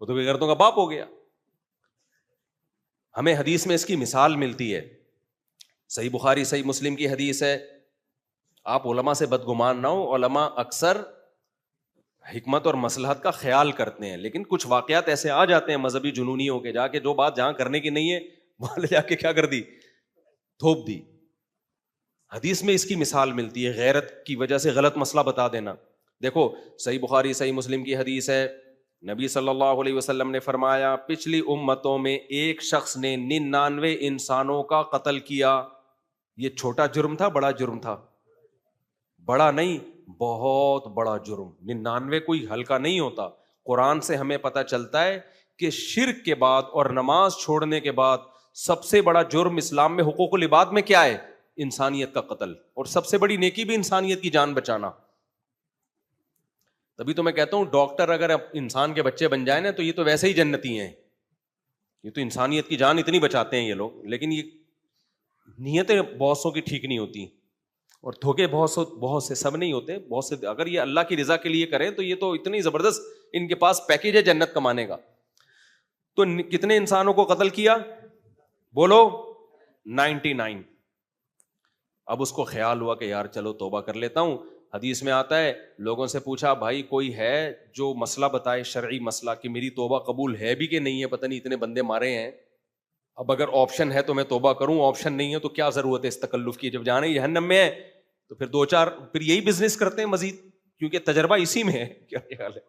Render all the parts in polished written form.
وہ تو بے غیرتوں کا باپ ہو گیا. ہمیں حدیث میں اس کی مثال ملتی ہے. صحیح بخاری صحیح مسلم کی حدیث ہے. آپ علماء سے بدگمان نہ ہو. علماء اکثر حکمت اور مصلحت کا خیال کرتے ہیں, لیکن کچھ واقعات ایسے آ جاتے ہیں مذہبی جنونیوں کے, جا کے جو بات جہاں کرنے کی نہیں ہے وہاں لے جا کے کیا کر دی, تھوپ دی. حدیث میں اس کی مثال ملتی ہے, غیرت کی وجہ سے غلط مسئلہ بتا دینا. دیکھو صحیح بخاری صحیح مسلم کی حدیث ہے, نبی صلی اللہ علیہ وسلم نے فرمایا پچھلی امتوں میں ایک شخص نے 99 انسانوں کا قتل کیا. یہ چھوٹا جرم تھا بڑا جرم تھا؟ بڑا نہیں, بہت بڑا جرم. 99 کوئی ہلکا نہیں ہوتا. قرآن سے ہمیں پتہ چلتا ہے کہ شرک کے بعد اور نماز چھوڑنے کے بعد سب سے بڑا جرم اسلام میں حقوق العباد میں کیا ہے؟ انسانیت کا قتل. اور سب سے بڑی نیکی بھی انسانیت کی جان بچانا. تبھی تو میں کہتا ہوں ڈاکٹر اگر انسان کے بچے بن جائیں نا تو یہ تو ویسے ہی جنتی ہیں. یہ تو انسانیت کی جان اتنی بچاتے ہیں یہ لوگ, لیکن یہ نیتیں بہت سو کی ٹھیک نہیں ہوتی, اور دھوکے بہت سے سب نہیں ہوتے, بہت سے اگر یہ اللہ کی رضا کے لیے کریں تو یہ تو اتنی زبردست ان کے پاس پیکیج ہے جنت کمانے کا. تو کتنے انسانوں کو قتل کیا؟ بولو 99. اب اس کو خیال ہوا کہ یار چلو توبہ کر لیتا ہوں. حدیث میں آتا ہے لوگوں سے پوچھا بھائی کوئی ہے جو مسئلہ بتائے, شرعی مسئلہ, کہ میری توبہ قبول ہے بھی کہ نہیں ہے, پتہ نہیں اتنے بندے مارے ہیں, اب اگر آپشن ہے تو میں توبہ کروں, آپشن نہیں ہے تو کیا ضرورت ہے اس تکلف کی, جب جانا ہی جہنم میں ہے تو پھر 2-4 پھر یہی بزنس کرتے ہیں مزید, کیونکہ تجربہ اسی میں ہے. کیا خیال ہے؟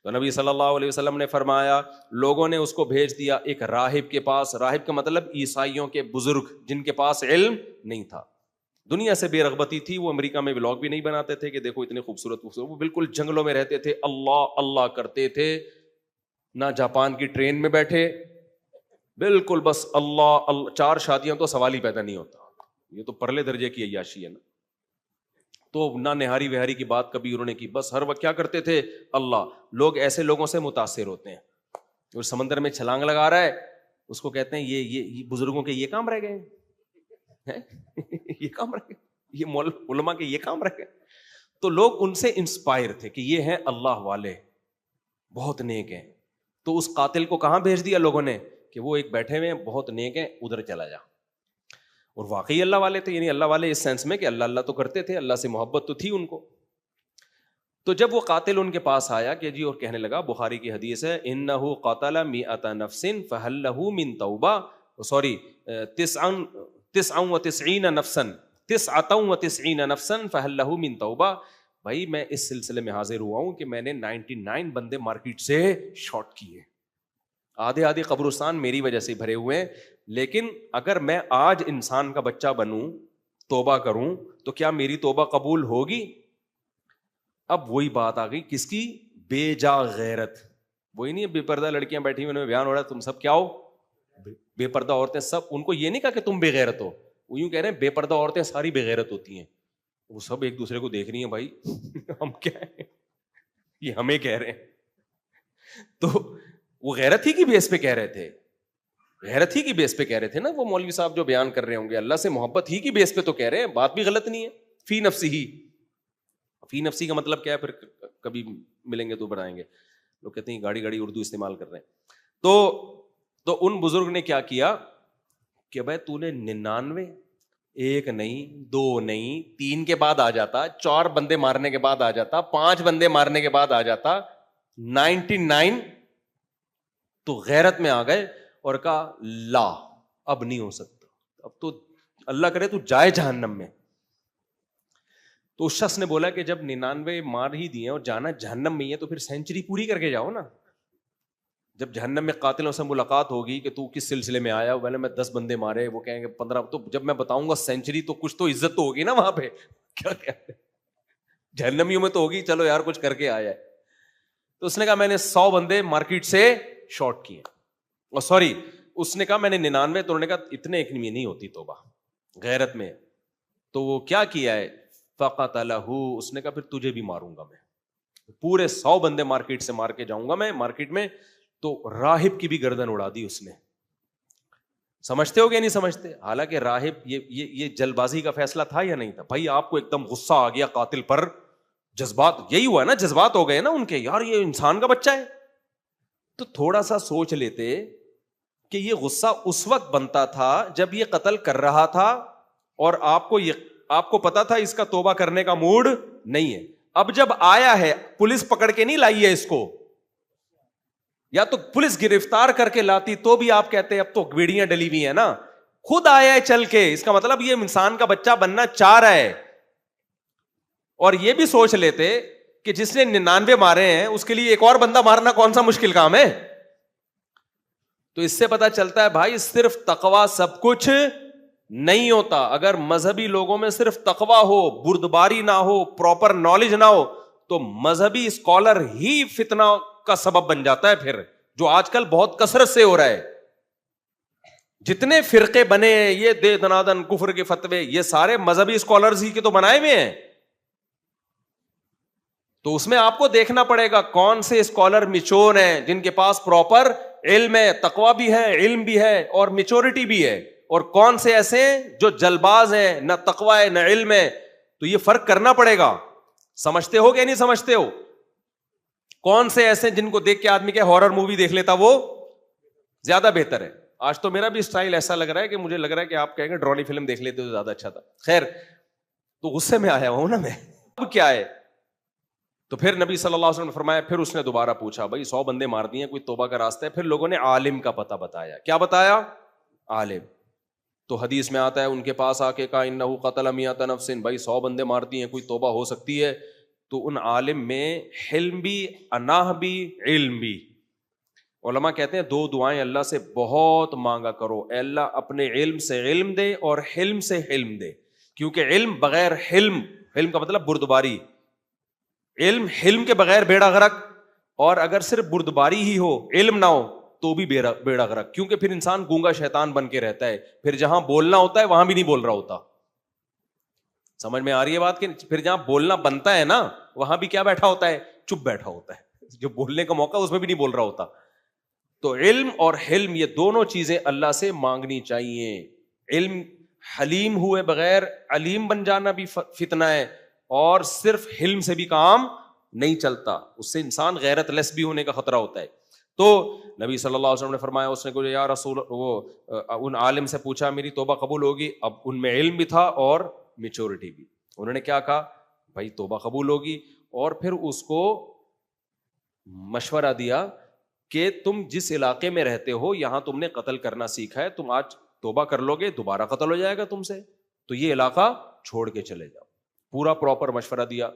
تو نبی صلی اللہ علیہ وسلم نے فرمایا لوگوں نے اس کو بھیج دیا ایک راہب کے پاس. راہب کا مطلب عیسائیوں کے بزرگ جن کے پاس علم نہیں تھا, دنیا سے بے رغبتی تھی. وہ امریکہ میں ولاگ بھی نہیں بناتے تھے کہ دیکھو اتنے خوبصورت, وہ بالکل جنگلوں میں رہتے تھے, اللہ اللہ کرتے تھے, نہ جاپان کی ٹرین میں بیٹھے, بالکل بس اللہ اللہ. 4 شادیاں تو سوال ہی پیدا نہیں ہوتا, یہ تو پرلے درجے کی عیاشی ہے نا. تو نہ نہاری وہاری کی بات کبھی انہوں نے کی, بس ہر وقت کیا کرتے تھے اللہ. لوگ ایسے لوگوں سے متاثر ہوتے ہیں. اور سمندر میں چھلانگ لگا رہا ہے اس کو کہتے ہیں یہ بزرگوں کے یہ کام رہ گئے یہ کام رہ گئے, یہ علماء کے یہ کام رہ گئے. تو لوگ ان سے انسپائر تھے کہ یہ ہیں اللہ والے, بہت نیک ہیں. تو اس قاتل کو کہاں بھیج دیا لوگوں نے کہ وہ ایک بیٹھے ہوئے بہت نیک ہیں, ادھر چلا جا. اور واقعی اللہ والے تھے, یعنی اللہ والے اس سینس میں کہ اللہ اللہ تو کرتے تھے, اللہ سے محبت تو تھی ان کو. تو جب وہ قاتل ان کے پاس آیا کہ جی, اور کہنے لگا, بخاری کی حدیث ہے, انہ قتل 100 نفس فہل لہ من توبہ, سوری 99 نفسا 99 نفسا فہل لہ من توبہ. بھائی میں اس سلسلے میں حاضر ہوا ہوں کہ میں نے 99 بندے مارکیٹ سے شارٹ کیے, آدھے قبرستان میری وجہ سے بھرے ہوئے ہیں. لیکن اگر میں آج انسان کا بچہ بنوں, توبہ کروں, تو کیا میری توبہ قبول ہوگی؟ اب وہی بات آ گئی کس کی؟ بے جا غیرت. وہی نہیں بے پردہ لڑکیاں بیٹھی ہوئی, بیان ہو رہا ہے تم سب کیا ہو, بے پردہ عورتیں سب. ان کو یہ نہیں کہا کہ تم بے غیرت ہو, وہ یوں کہہ رہے ہیں بے پردہ عورتیں ساری بے غیرت ہوتی ہیں. وہ سب ایک دوسرے کو دیکھ رہی ہیں, بھائی ہم کیا ہیں, یہ ہمیں کہہ رہے ہیں. تو وہ غیرت ہی کی بیس پہ کہہ رہے تھے, غیرت ہی کی بیس پہ کہہ رہے تھے نا وہ مولوی صاحب جو بیان کر رہے ہوں گے, اللہ سے محبت ہی کی بیس پہ تو کہہ رہے ہیں, بات بھی غلط نہیں ہے. فی نفسی ہی, فی نفسی کا مطلب کیا ہے, پھر کبھی ملیں گے تو بنائیں گے. لوگ کہتے ہیں گاڑی اردو استعمال کر رہے ہیں. تو ان بزرگ نے کیا کیا کہ بھائی تو نے 99, 1 نہیں 2 نہیں 3 کے بعد آ جاتا, 4 بندے مارنے کے بعد آ جاتا, 5 بندے مارنے کے بعد آ جاتا, 99 تو غیرت میں آ گئے اور کہا لا اب نہیں ہو سکتا, اب تو اللہ کرے تو جائے جہنم میں. تو اس شخص نے بولا کہ جب 99 مار ہی دیے اور جانا جہنم میں ہی ہے تو پھر سینچری پوری کر کے جاؤ نا. جب جہنم میں قاتلوں سے ملاقات ہوگی کہ تو کس سلسلے میں آیا, پہلے میں 10 بندے مارے, وہ کہیں گے 15, تو جب میں بتاؤں گا سینچری تو کچھ تو عزت تو ہوگی نا وہاں پہ. کیا کہتے ہیں جہنمیوں میں تو ہوگی, چلو یار کچھ کر کے آیا ہے. تو اس نے کہا میں نے 100 بندے مارکیٹ سے شارٹ کیے, اور سوری اس نے کہا میں نے 99, تو انہوں نے کہا اتنے ایک نہیں ہوتی توبہ غیرت میں. تو وہ کیا کیا ہے, فقتلہ, اس نے کہا پھر تجھے بھی ماروں گا میں, پورے 100 بندے مارکیٹ سے مار کے جاؤں گا میں مارکیٹ میں. تو راہب کی بھی گردن اڑا دی اس نے. سمجھتے ہو گیا نہیں سمجھتے؟ حالانکہ راہب یہ جلد بازی کا فیصلہ تھا یا نہیں تھا؟ بھائی آپ کو ایک دم غصہ آ گیا قاتل پر, جذبات, یہی ہوا نا, جذبات ہو گئے نا ان کے, یار یہ انسان کا بچہ ہے, تو تھوڑا سا سوچ لیتے کہ یہ غصہ اس وقت بنتا تھا جب یہ قتل کر رہا تھا اور آپ کو پتا تھا اس کا توبہ کرنے کا موڈ نہیں ہے. اب جب آیا ہے, پولیس پکڑ کے نہیں لائی ہے اس کو, یا تو پولیس گرفتار کر کے لاتی تو بھی آپ کہتے اب تو ویڑیاں ڈلی ہوئی ہیں نا, خود آیا ہے چل کے, اس کا مطلب یہ انسان کا بچہ بننا چاہ رہا ہے. اور یہ بھی سوچ لیتے کہ جس نے 99 مارے ہیں اس کے لیے ایک اور بندہ مارنا کون سا مشکل کام ہے. تو اس سے پتا چلتا ہے بھائی صرف تقویٰ سب کچھ نہیں ہوتا. اگر مذہبی لوگوں میں صرف تقویٰ ہو, بردباری نہ ہو, پراپر نالج نہ ہو, تو مذہبی اسکالر ہی فتنہ کا سبب بن جاتا ہے پھر, جو آج کل بہت کثرت سے ہو رہا ہے. جتنے فرقے بنے ہیں, یہ دے دنادن کفر کے فتوے, یہ سارے مذہبی اسکالرز ہی کے تو بنائے ہوئے ہیں. تو اس میں آپ کو دیکھنا پڑے گا کون سے اسکالر میچور ہیں, جن کے پاس پراپر علم ہے, تقویٰ بھی ہے, علم بھی ہے اور میچورٹی بھی ہے, اور کون سے ایسے جو جلباز ہیں, نہ تقویٰ ہے نہ علم ہے. تو یہ فرق کرنا پڑے گا. سمجھتے ہو کہ نہیں سمجھتے ہو؟ کون سے ایسے جن کو دیکھ کے آدمی کے ہارر مووی دیکھ لیتا وہ زیادہ بہتر ہے. آج تو میرا بھی اسٹائل ایسا لگ رہا ہے کہ مجھے لگ رہا ہے کہ آپ کہیں گے ڈرانی فلم دیکھ لیتے تو زیادہ اچھا تھا. خیر, تو غصے میں آیا ہوں نا میں. اب کیا ہے, تو پھر نبی صلی اللہ علیہ وسلم نے فرمایا, پھر اس نے دوبارہ پوچھا, بھائی 100 بندے مار دیے, کوئی توبہ کا راستہ ہے؟ پھر لوگوں نے عالم کا پتہ بتایا. کیا بتایا؟ عالم. تو حدیث میں آتا ہے ان کے پاس آ کے کہا انہ قتل 100 نفس, بھائی 100 بندے مار دیے, کوئی توبہ ہو سکتی ہے؟ تو ان عالم میں حلم بھی, اناہ بھی, علم بھی. علماء کہتے ہیں 2 دعائیں اللہ سے بہت مانگا کرو, اے اللہ اپنے علم سے علم دے اور حلم سے حلم دے. کیونکہ علم بغیر حلم, حلم کا مطلب بردباری, علم حلم کے بغیر بیڑا غرق, اور اگر صرف بردباری ہی ہو, علم نہ ہو, تو بھی بیڑا غرق. کیونکہ پھر انسان گونگا شیطان بن کے رہتا ہے, پھر جہاں بولنا ہوتا ہے وہاں بھی نہیں بول رہا ہوتا. سمجھ میں آ رہی ہے بات؟ کہ پھر جہاں بولنا بنتا ہے نا وہاں بھی کیا بیٹھا ہوتا ہے؟ چپ بیٹھا ہوتا ہے. جو بولنے کا موقع اس میں بھی نہیں بول رہا ہوتا. تو علم اور حلم یہ دونوں چیزیں اللہ سے مانگنی چاہیے. علم حلیم ہوئے بغیر علیم بن جانا بھی فتنہ ہے, اور صرف حلم سے بھی کام نہیں چلتا, اس سے انسان غیرت لیس بھی ہونے کا خطرہ ہوتا ہے. تو نبی صلی اللہ علیہ وسلم نے فرمایا, اس نے کہا یا رسول, وہ ان عالم سے پوچھا میری توبہ قبول ہوگی؟ اب ان میں علم بھی تھا اور میچورٹی بھی. انہوں نے کیا کہا؟ بھائی توبہ قبول ہوگی. اور پھر اس کو مشورہ دیا کہ تم جس علاقے میں رہتے ہو یہاں تم نے قتل کرنا سیکھا ہے, تم آج توبہ کر لو گے دوبارہ قتل ہو جائے گا تم سے, تو یہ علاقہ چھوڑ کے چلے جاؤ. پورا پراپر مشورہ دیا.